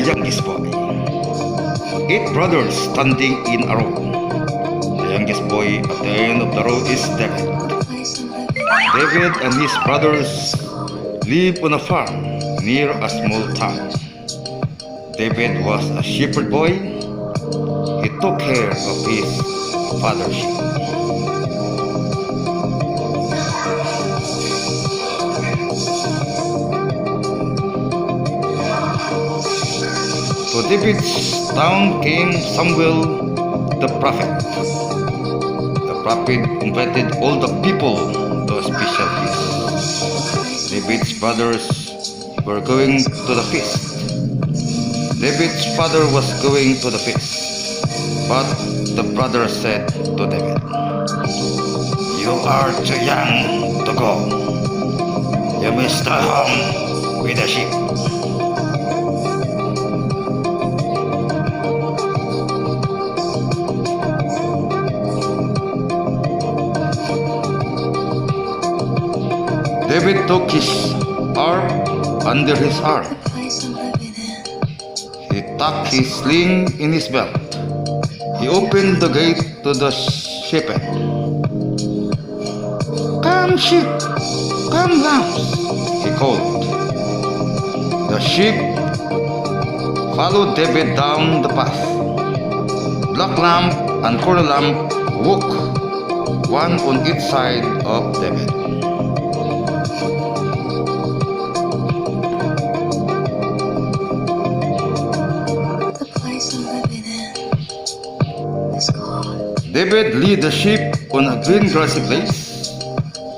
youngest boy. 8 brothers standing in a row. The youngest boy at the end of the row is David. David and his brothers live on a farm near a small town. David was a shepherd boy. He took care of his father's sheep. To David's town came Samuel the prophet. The prophet invited all the people to a special feast. David's brothers were going to the feast. David's father was going to the feast. But the brother said to David, "You are too young to go. You may stay home with the sheep." David took his harp under his arm. He tucked his sling in his belt. He opened the gate to the shepherd. "Come, sheep! Come, lambs!" he called. The sheep followed David down the path. Black lamb and curly lamb walked, one on each side of David. David led the sheep on a green grassy place,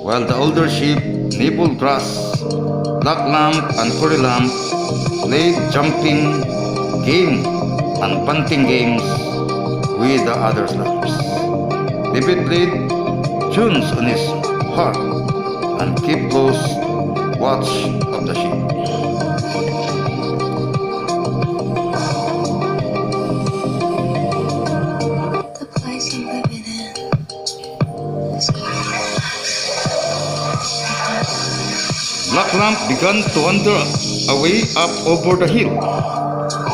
while the older sheep nibbled grass. Black lamb and curly lamb played jumping game and punting games with the other lambs. David played tunes on his harp and kept close watch of the sheep. Black lamb began to wander away up over the hill.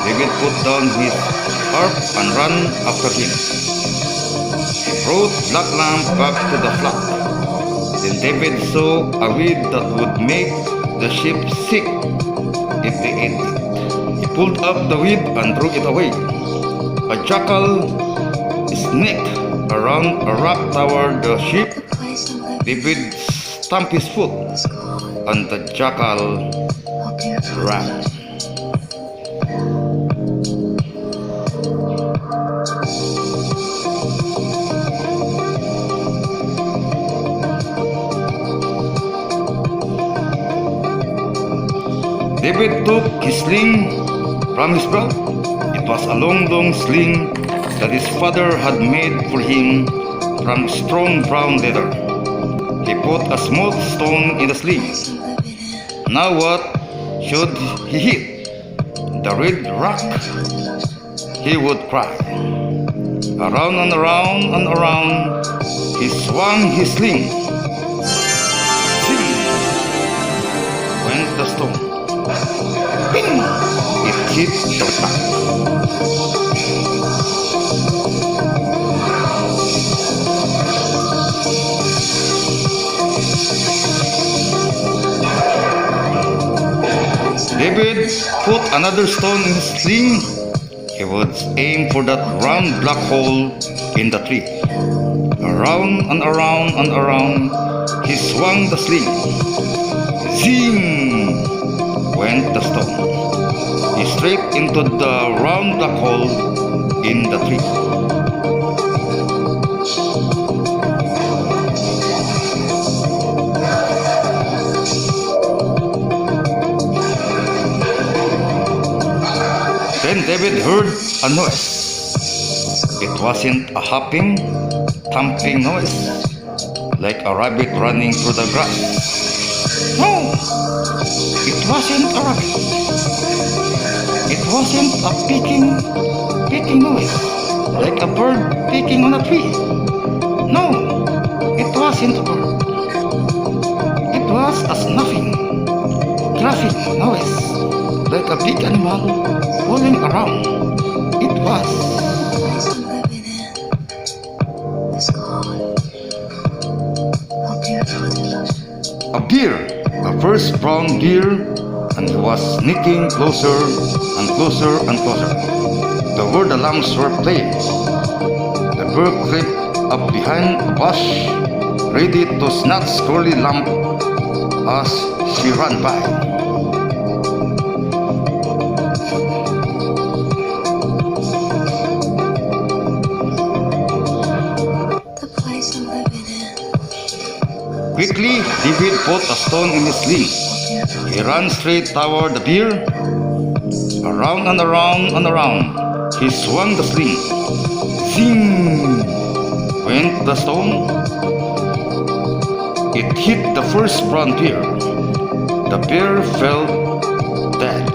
David put down his harp and ran after him. He brought Black lamb back to the flock. Then David saw a weed that would make the sheep sick if they ate it. He pulled up the weed and threw it away. A jackal sneaked around a rock toward the sheep. David stamped his foot, and the jackal ran. David took his sling from his belt. It was a long, long sling that his father had made for him from strong brown leather. He put a small stone in the sling. Now what should he hit? The red rock? He would cry. Around and around and around, he swung his sling. Zing! Went the stone. Ping! It hit the rock. David put another stone in his sling. He would aim for that round black hole in the tree. Around and around and around, he swung the sling. Zing! Went the stone. Straight into the round black hole in the tree. Then David heard a noise. It wasn't a hopping, thumping noise like a rabbit running through the grass. No, it wasn't a rabbit. It wasn't a picking noise like a bird picking on a tree. No, it wasn't a bird. It was a snuffing, crashing noise like a big animal rolling around. It was a bear, the first brown deer, and he was sneaking closer and closer and closer to where the lambs were playing. The bear crept up behind a bush, ready to snatch Curly lamb as she ran by. Quickly, David put a stone in his sling. He ran straight toward the bear. Around and around and around, he swung the sling. Zing! Went the stone. It hit the first brown deer. The bear fell dead.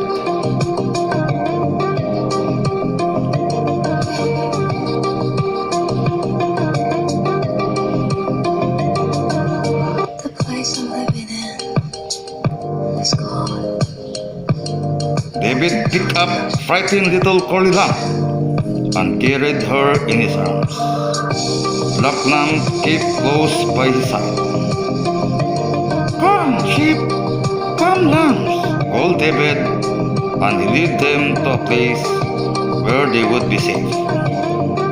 David picked up frightened little Curly lamb and carried her in his arms. Black lamb kept close by his side. "Come, sheep! Come, lambs!" called David, and he led them to a place where they would be safe.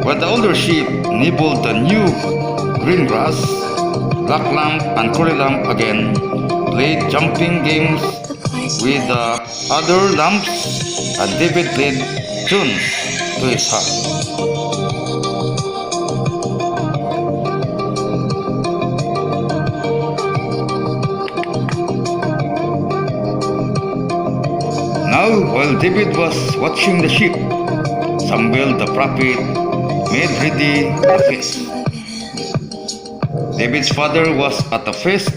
When the older sheep nibbled the new green grass, Black lamb and Curly lamb again played jumping games with the other lambs, and David played tunes to his heart. Now, while David was watching the sheep, Samuel the prophet made ready the feast. David's father was at the feast.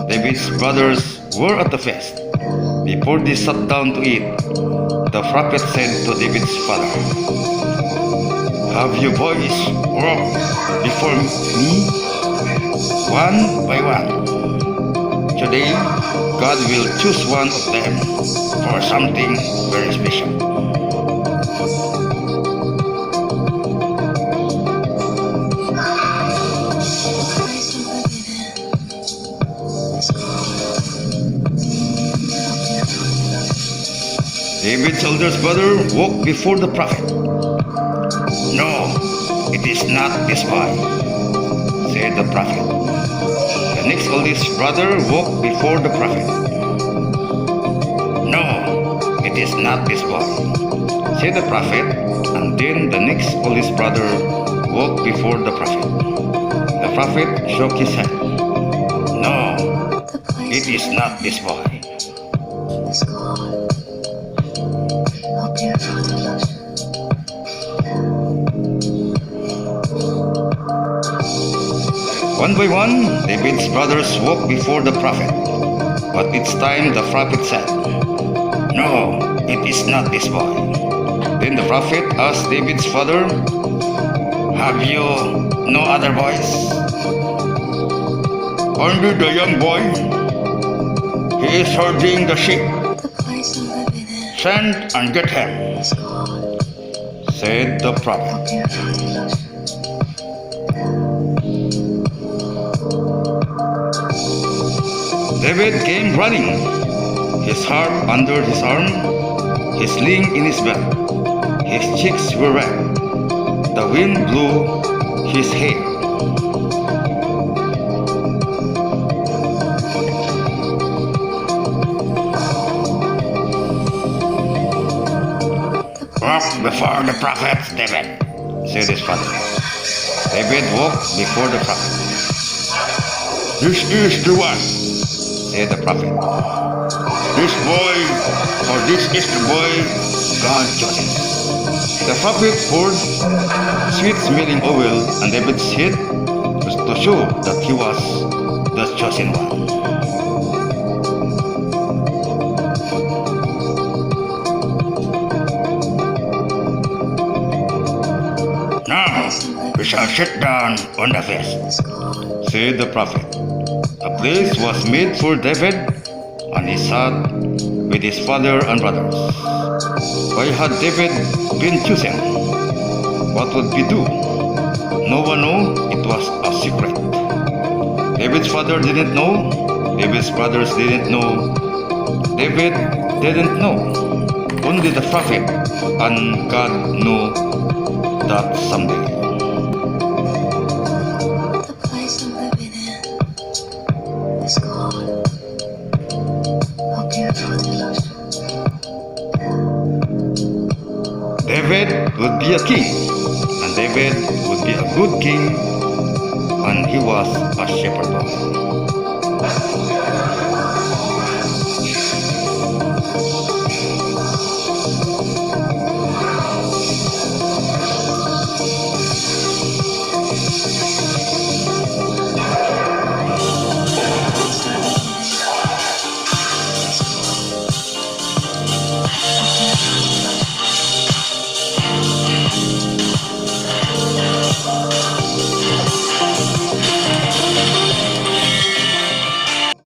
David's brothers were at the feast. Before they sat down to eat, the prophet said to David's father, "Have you boys walked before me, one by one? Today, God will choose one of them for something very special." David's eldest brother walked before the prophet. "No, it is not this boy," said the prophet. The next oldest brother walked before the prophet. "No, it is not this boy," said the prophet. And then the next oldest brother walked before the prophet. The prophet shook his head. "No, it is not this boy." One by one, David's brothers walked before the prophet. But each time the prophet said, "No, it is not this boy." Then the prophet asked David's father, "Have you no other boys?" "Only the young boy. He is herding the sheep. Send and get him," said the prophet. David came running, his harp under his arm, his sling in his belt. His cheeks were red. The wind blew his hair. "Walk before the prophet, David," said his father. David walked before the prophet. "This is the one," said the prophet. "This boy, or this is the boy God chose." The prophet poured sweet-smelling oil on David's head to show that he was the chosen one. "Now we shall sit down on the feast," said the prophet. A place was made for David, and he sat with with his father and brothers. Why had David been chosen? What would he do? No one knew. It was a secret. David's father didn't know. David's brothers didn't know. David didn't know. Only the prophet and God knew that someday. The place I'm living in is called Ablir Remollo. David would be a king, and David would be a good king, and he was a shepherd boy.